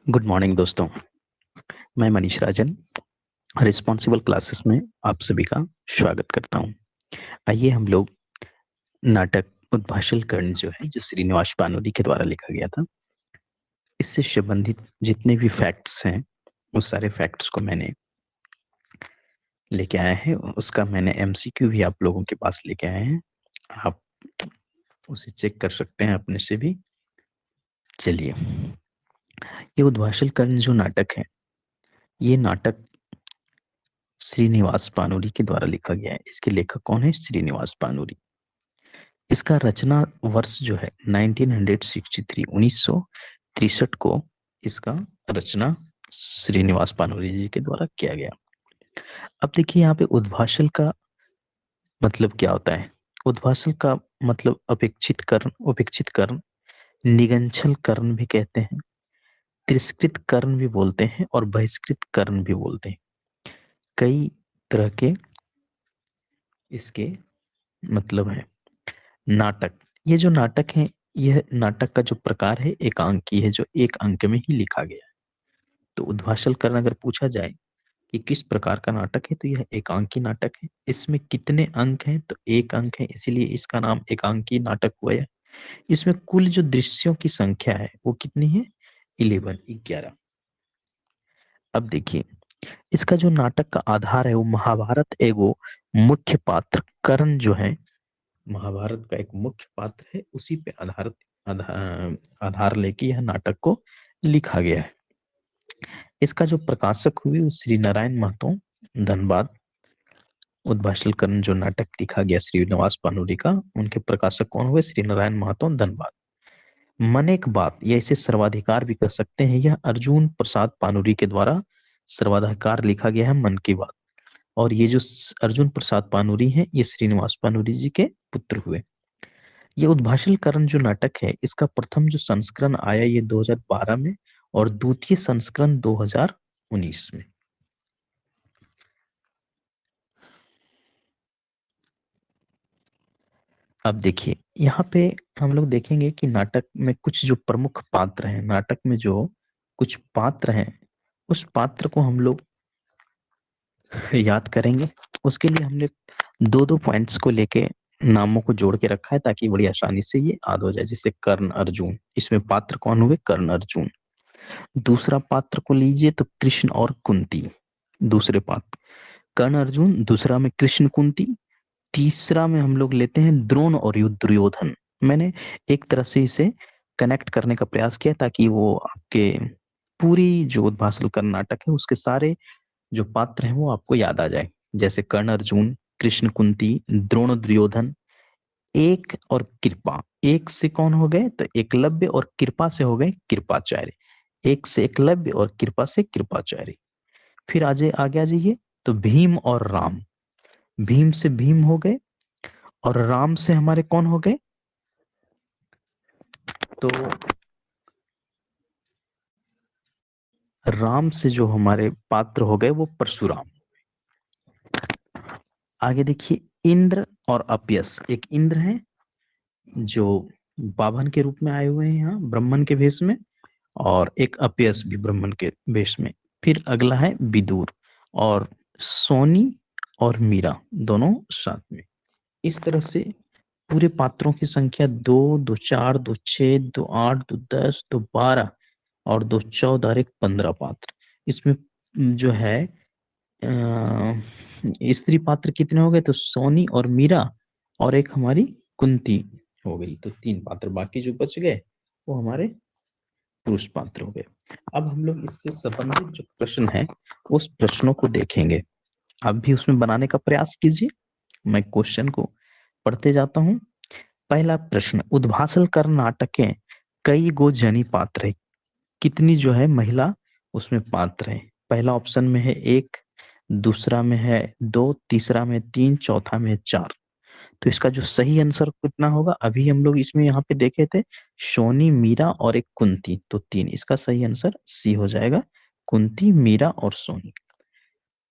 Good morning दोस्तों। मैं मनीष राजन responsible classes में आप सभी का स्वागत करता हूं। आइए हम लोग नाटक उद्भाषल कर्ण जो है, जो श्रीनिवास बानोली के द्वारा लिखा गया था, इससे संबंधित जितने भी फैक्ट्स हैं उस सारे फैक्ट्स को मैंने लेके आया है। उसका मैंने एमसीक्यू भी आप लोगों के पास लेके आए हैं। आप उसे चेक कर सकते हैं अपने से भी। चलिए, ये उद्भाषल कर्ण जो नाटक है, ये नाटक श्रीनिवास बानोली के द्वारा लिखा गया है। इसके लेखक कौन है? श्रीनिवास बानोली। इसका रचना वर्ष जो है 1963 1963 को इसका रचना श्रीनिवास बानोली जी के द्वारा किया गया। अब देखिए, यहाँ पे उद्भाषल का मतलब क्या होता है? उद्भाषल का मतलब अपेक्षित कर्ण, उपेक्षित कर्ण, निगंछल कर्ण भी कहते हैं, तिरस्कृत कर्ण भी बोलते हैं और बहिष्कृत कर्ण भी बोलते हैं। कई तरह के इसके मतलब है। नाटक, ये जो नाटक है, यह नाटक का जो प्रकार है एकांकी है, जो एक अंक में ही लिखा गया है। तो उद्भाषल कर्ण अगर पूछा जाए कि किस प्रकार का नाटक है, तो यह एकांकी नाटक है। इसमें कितने अंक हैं? तो एक अंक है, इसीलिए इसका नाम एकांकी नाटक हुआ है। इसमें कुल जो दृश्यों की संख्या है वो कितनी है? 11। अब देखिए, इसका जो नाटक का आधार है वो महाभारत एगो मुख्य पात्र कर्ण जो है, महाभारत का एक मुख्य पात्र है, उसी पे आधार लेके यह नाटक को लिखा गया है। इसका जो प्रकाशक हुए वो श्री नारायण महतो, धनबाद। उद्भाषल कर्ण जो नाटक लिखा गया श्रीनिवास बानोली का, उनके प्रकाशक कौन हुए? श्री नारायण महतो, धनबाद। मन एक बात, या इसे सर्वाधिकार भी कर सकते हैं, यह अर्जुन प्रसाद बानोली के द्वारा सर्वाधिकार लिखा गया है, मन की बात। और ये जो अर्जुन प्रसाद बानोली हैं, ये श्रीनिवास बानोली जी के पुत्र हुए। ये उद्भाषल कर्ण जो नाटक है, इसका प्रथम जो संस्करण आया ये 2012 में, और द्वितीय संस्करण 2019 में। अब देखिए, यहाँ पे हम लोग देखेंगे कि नाटक में कुछ जो प्रमुख पात्र हैं, नाटक में जो कुछ पात्र हैं, उस पात्र को हम लोग याद करेंगे। उसके लिए हमने दो दो पॉइंट्स को लेके नामों को जोड़ के रखा है, ताकि बड़ी आसानी से ये याद हो जाए। जैसे कर्ण अर्जुन, इसमें पात्र कौन हुए? कर्ण अर्जुन। दूसरा पात्र को लीजिए तो कृष्ण और कुंती, दूसरे पात्र कर्ण अर्जुन, दूसरा में कृष्ण कुंती, तीसरा में हम लोग लेते हैं द्रोण और दुर्योधन। मैंने एक तरह से इसे कनेक्ट करने का प्रयास किया ताकि वो आपके पूरी जो उद्भाषल कर्नाटक है उसके सारे जो पात्र हैं वो आपको याद आ जाए। जैसे कर्ण अर्जुन, कृष्ण कुंती, द्रोण दुर्योधन, एक और कृपा। एक से कौन हो गए? तो एकलव्य, और कृपा से हो गए कृपाचार्य। एक से एकलव्य और कृपा से कृपाचार्य। फिर आगे आ जाइए तो भीम और राम। भीम से भीम हो गए, और राम से हमारे कौन हो गए? तो राम से जो हमारे पात्र हो गए वो परशुराम। आगे देखिए, इंद्र और अपयस। एक इंद्र है जो बाभन के रूप में आए हुए हैं यहाँ ब्राह्मण के भेष में, और एक अपयस भी ब्राह्मण के वेश में। फिर अगला है विदुर, और सोनी और मीरा दोनों साथ में। इस तरह से पूरे पात्रों की संख्या 2, 2, 4, 2, 6, 2, 8, 2, 10, 2, 12 और 2, 14 और एक 15 पात्र। इसमें जो है स्त्री पात्र कितने हो गए? तो सोनी और मीरा, और एक हमारी कुंती हो गई। तो 3 पात्र, बाकी जो बच गए वो हमारे पुरुष पात्र हो गए। अब हम लोग इससे संबंधित जो प्रश्न है उस प्रश्नों को देखेंगे। आप भी उसमें बनाने का प्रयास कीजिए। मैं क्वेश्चन को पढ़ते जाता हूँ। पहला प्रश्न, उद्भाषल कर नाटक है कई गो जनी पात्र है, कितनी जो है महिला उसमें पात्र है? पहला ऑप्शन में है 1, दूसरा में है 2, तीसरा में 3, चौथा में 4। तो इसका जो सही आंसर कितना होगा? अभी हम लोग इसमें यहाँ पे देखे थे सोनी, मीरा और एक कुंती, तो 3। इसका सही आंसर सी हो जाएगा, कुंती, मीरा और सोनी।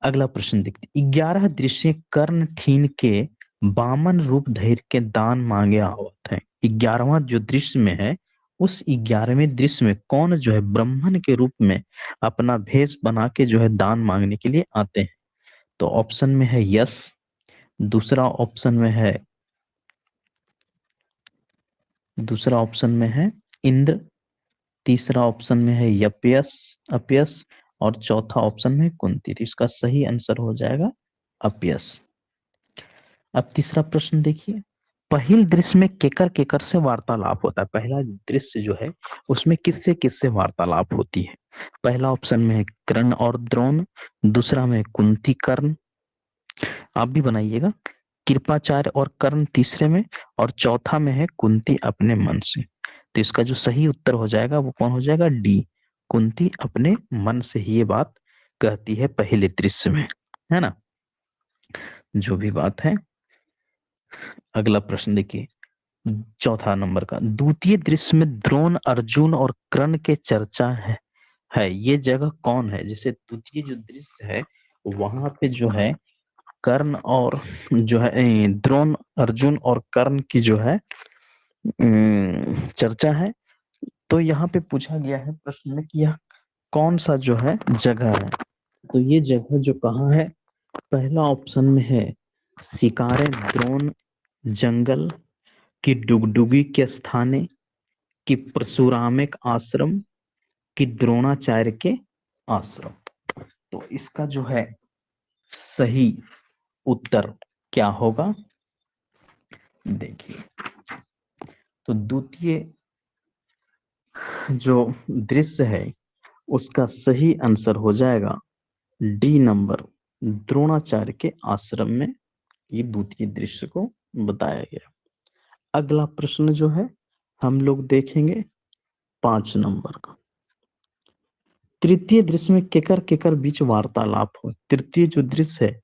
अगला प्रश्न देखते, 11 दृश्य कर्ण ठीन के बामन रूप धैर्य के दान मांगे आवत है। 11वां जो दृश्य में है उस 11वें दृश्य में कौन जो है ब्राह्मण के रूप में अपना भेष बना के जो है दान मांगने के लिए आते हैं? तो ऑप्शन में है यश, दूसरा ऑप्शन में है इंद्र, तीसरा ऑप्शन में है यपयस अपयस, और चौथा ऑप्शन में कुंती। तो इसका सही आंसर हो जाएगा अपयस। अब तीसरा प्रश्न देखिए, पहल दृश्य में केकर केकर से वार्तालाप होता है? पहला दृश्य जो है उसमें किससे किससे वार्तालाप होती है? पहला ऑप्शन में है कर्ण और द्रोण, दूसरा में कुंती कर्ण, आप भी बनाइएगा, कृपाचार्य और कर्ण तीसरे में, और चौथा में है कुंती अपने मन से। तो इसका जो सही उत्तर हो जाएगा वो कौन हो जाएगा? डी, कुंती अपने मन से ही ये बात कहती है पहले दृश्य में, है ना? जो भी बात है। अगला प्रश्न देखिए, चौथा नंबर का, द्वितीय दृश्य में द्रोण अर्जुन और कर्ण के चर्चा है ये जगह कौन है? जैसे द्वितीय जो दृश्य है वहां पे जो है कर्ण और जो है द्रोण अर्जुन और कर्ण की जो है चर्चा है। तो यहाँ पे पूछा गया है प्रश्न में कि यह कौन सा जो है जगह है? तो ये जगह जो कहाँ है, पहला ऑप्शन में है शिकारे द्रोण जंगल, की डुगडुगी के स्थाने, कि परशुरामिक आश्रम, कि द्रोणाचार्य के आश्रम। तो इसका जो है सही उत्तर क्या होगा? देखिए, तो द्वितीय जो दृश्य है उसका सही आंसर हो जाएगा डी नंबर, द्रोणाचार्य के आश्रम में ये द्वितीय दृश्य को बताया गया। अगला प्रश्न जो है हम लोग देखेंगे 5 नंबर का, तृतीय दृश्य में केकर केकर बीच वार्तालाप हो? तृतीय जो दृश्य है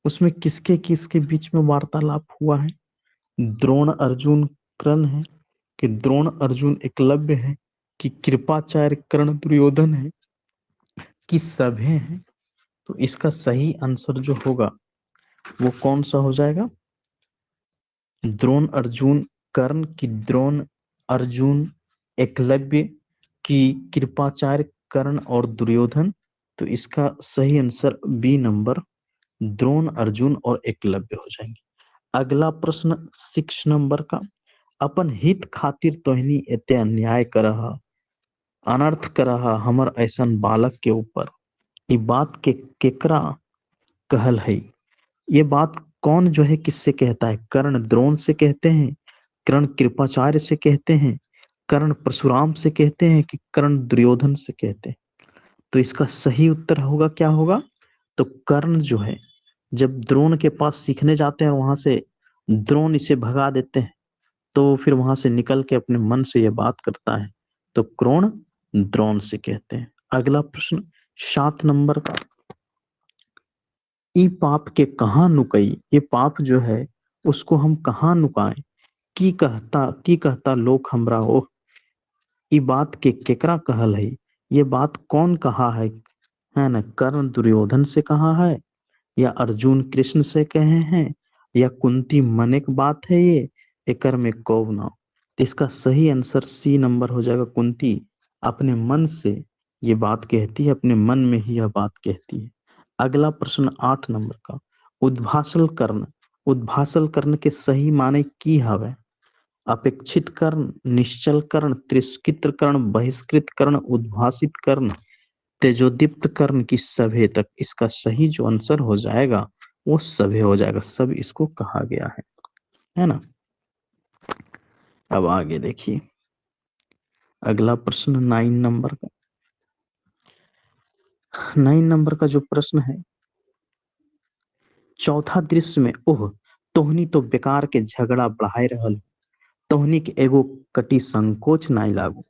उसमें किसके किसके बीच में वार्तालाप हुआ है? द्रोण अर्जुन कर्ण है, कि द्रोण अर्जुन एकलव्य है, कि कृपाचार्य कर्ण दुर्योधन है, कि सभे हैं? तो इसका सही आंसर जो होगा वो कौन सा हो जाएगा? द्रोण अर्जुन कर्ण, की द्रोण अर्जुन एकलव्य, की कृपाचार्य कर्ण और दुर्योधन। तो इसका सही answer B number, Drona Arjun और एकलव्य हो जाएंगे। अगला प्रश्न 6 नंबर का, अपन हित खातिर तोहनी एते अन्याय करह, अनर्थ करह हमर ऐसन बालक के ऊपर, ये बात के केकरा कहल है? ये बात कौन जो है किससे कहता है? कर्ण द्रोण से कहते हैं, कर्ण कृपाचार्य से कहते हैं, कर्ण परशुराम से कहते हैं, कि कर्ण दुर्योधन से कहते हैं? तो इसका सही उत्तर होगा क्या होगा? तो कर्ण जो है जब द्रोण के पास सीखने जाते हैं वहां से द्रोण इसे भगा देते हैं, तो फिर वहां से निकल के अपने मन से यह बात करता है, तो क्रोण द्रोण से कहते हैं। अगला प्रश्न 7 नंबर का, ई पाप के कहाँ नुकई? ये पाप जो है उसको हम कहाँ नुकाएं? की कहता लोक हमरा ओ, ई बात के केकरा कहल है? ये बात कौन कहा है ना? कर्ण दुर्योधन से कहा है, या अर्जुन कृष्ण से कहे हैं, या कुंती मनिक बात है ये एकर में कौन ना? तो इसका सही आंसर सी नंबर हो जाएगा, कुंती अपने मन से ये बात कहती है, अपने मन में ही यह बात कहती है। अगला प्रश्न 8 नंबर का, उद्भासल कर्ण के सही माने की हवे? अपेक्षित कर्ण, निश्चल कर्ण, तिरस्कृत कर्ण, बहिष्कृत कर्ण, उद्भासित कर्ण, तेजोदीप्त कर्ण की सभे? तक इसका सही जो आंसर हो जाएगा वो सभे हो जाएगा, सब इसको कहा गया है ना? अब आगे देखिए, अगला प्रश्न 9 नंबर का, 9 नंबर का जो प्रश्न है, चौथा दृश्य में ओह तोहनी तो बेकार के झगड़ा बढ़ाए रहल, तोहनी के एगो कटी संकोच नाई लागू,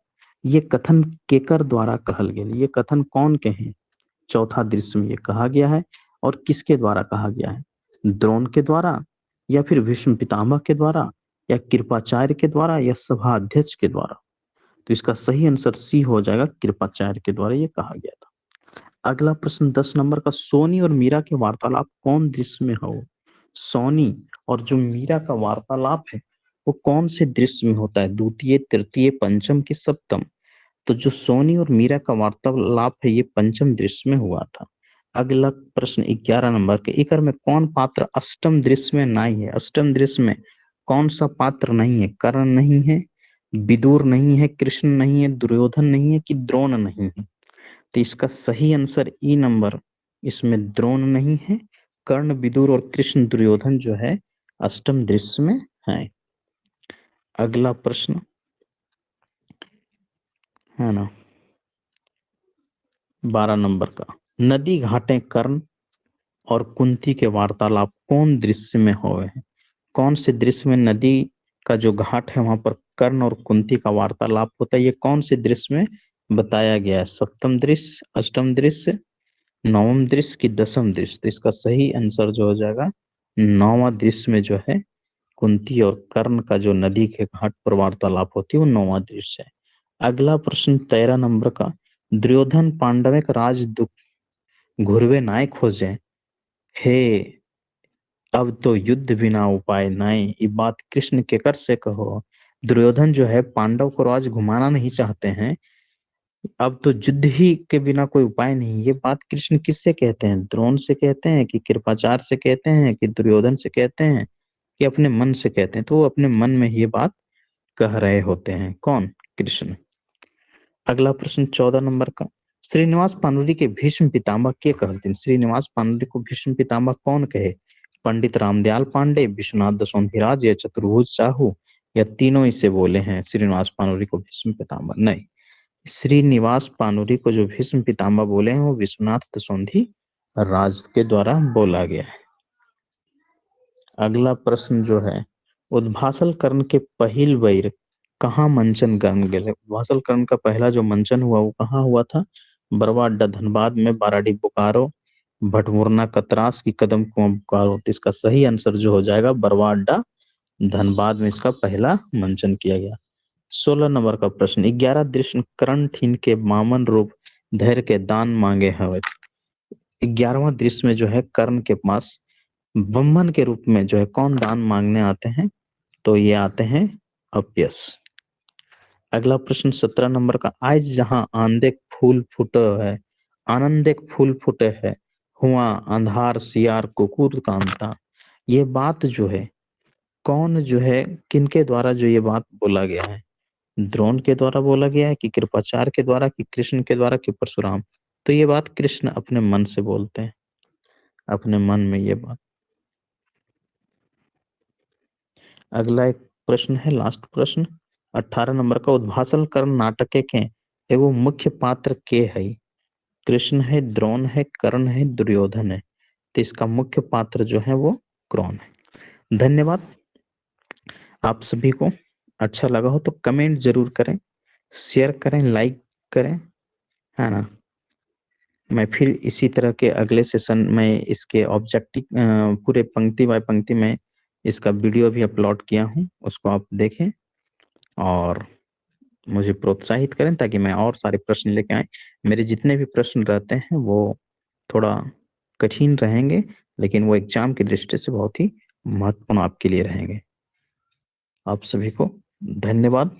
ये कथन केकर द्वारा कहल गेल? ये कथन कौन के हैं? चौथा दृश्य में ये कहा गया है, और किसके द्वारा कहा गया है? द्रोण के द्वारा, या फिर भीष्म पितामह के द्वारा, या कृपाचार्य के द्वारा, या सभा अध्यक्ष के द्वारा? तो इसका सही आंसर सी हो जाएगा, कृपाचार्य के द्वारा ये कहा गया था। अगला प्रश्न 10 नंबर का, सोनी और मीरा के वार्तालाप कौन दृश्य में हो? सोनी और जो मीरा का वार्तालाप है वो कौन से दृश्य में होता है, द्वितीय, तृतीय, पंचम की सप्तम? तो जो सोनी और मीरा का वार्तालाप है ये पंचम दृश्य में हुआ था। अगला प्रश्न 11 नंबर के, इकर में कौन पात्र अष्टम दृश्य में नहीं है? अष्टम दृश्य में कौन सा पात्र नहीं है? कर्ण नहीं है, विदुर नहीं है, कृष्ण नहीं है, दुर्योधन नहीं है, कि द्रोण नहीं है? तो इसका सही आंसर ई नंबर, इसमें द्रोण नहीं है, कर्ण, विदुर और कृष्ण, दुर्योधन जो है अष्टम दृश्य में है। अगला प्रश्न है ना 12 नंबर का, नदी घाटे कर्ण और कुंती के वार्तालाप कौन दृश्य में हुए हैं? कौन से दृश्य में नदी का जो घाट है वहां पर कर्ण और कुंती का वार्तालाप होता है? ये कौन से दृश्य में बताया गया है? सप्तम दृश्य, अष्टम दृश्य, नवम दृश्य की दसम दृश्य? तो इसका सही आंसर जो हो जाएगा नौवां दृश्य में जो है कुंती और कर्ण का जो नदी के घाट पर वार्तालाप होती है वो नौवां दृश्य है। अगला प्रश्न 13 नंबर का, दुर्योधन पांडव का राज दुख घुरवे नाय खोजे, हे अब तो युद्ध बिना उपाय नाय, ये बात कृष्ण के कर से कहो। दुर्योधन जो है पांडव को राज घुमाना नहीं चाहते हैं, अब तो युद्ध ही के बिना कोई उपाय नहीं। ये बात कृष्ण किससे कहते हैं? द्रोण से कहते हैं, कि कृपाचार्य से कहते हैं, कि दुर्योधन से कहते हैं, कि अपने मन से कहते हैं? तो वो अपने मन में ये बात कह रहे होते हैं। कौन? कृष्ण। अगला प्रश्न 14 नंबर का, श्रीनिवास पानुरी के भीष्म पितामह के कहते हैं? श्रीनिवास पानुरी को भीष्म पितामह कौन कहे? पंडित रामदयाल पांडे, विश्वनाथ दशोंधिराज, या चतुर्भुज साहू, या तीनों इसे बोले हैं श्रीनिवास पानुरी को भीष्म पितामह? नहीं, श्रीनिवास पानुरी को जो भीष्म पितामह बोले हैं वो विश्वनाथ दशोंधी राज के द्वारा बोला गया है। अगला प्रश्न जो है, उद्भासल कर्ण के पहिल बैर कहाँ मंचन गन गेले? उद्भासल कर्ण का पहला जो मंचन हुआ वो कहाँ हुआ था? बरवा अड्डा धनबाद में, बाराडी बोकारो, भटमुरना कतरास, की कदम कुआं बोकारो? तो इसका सही आंसर जो हो जाएगा बरवा अड्डा धनबाद में इसका पहला मंचन किया गया। 16 नंबर का प्रश्न, 11 दृश्य कर्ण ठीन के मामन रूप धैर्य के दान मांगे हवे। 11वां दृश्य में जो है कर्ण के पास बम्मन के रूप में जो है कौन दान मांगने आते हैं? तो ये आते हैं अपयश। अगला प्रश्न 17 नंबर का, आज जहां आंदेक फूल फूटे है, आनंदेक फूल फूटे है, हुआ अंधार सियार कुकुर कांता। ये बात जो है कौन जो है किनके द्वारा जो ये बात बोला गया है? द्रोण के द्वारा बोला गया है, कि कृपाचार्य के द्वारा, कि कृष्ण के द्वारा, कि परशुराम? तो ये बात कृष्ण अपने मन से बोलते हैं, अपने मन में ये बात। अगला एक प्रश्न है, लास्ट प्रश्न 18 नंबर का, उद्भासल कर्ण नाटक के एगो मुख्य पात्र के है? कृष्ण है, द्रोण है, कर्ण है, दुर्योधन है? तो इसका मुख्य पात्र जो है वो कर्ण है। धन्यवाद। आप सभी को अच्छा लगा हो तो कमेंट जरूर करें, शेयर करें, लाइक करें, है ना। मैं फिर इसी तरह के अगले सेशन में इसके ऑब्जेक्टिव पूरे पंक्ति बाय पंक्ति में इसका वीडियो भी अपलोड किया हूँ, उसको आप देखें और मुझे प्रोत्साहित करें ताकि मैं और सारे प्रश्न लेके आए। मेरे जितने भी प्रश्न रहते हैं वो थोड़ा कठिन रहेंगे, लेकिन वो एग्जाम की दृष्टि से बहुत ही महत्वपूर्ण आपके लिए रहेंगे। आप सभी को धन्यवाद।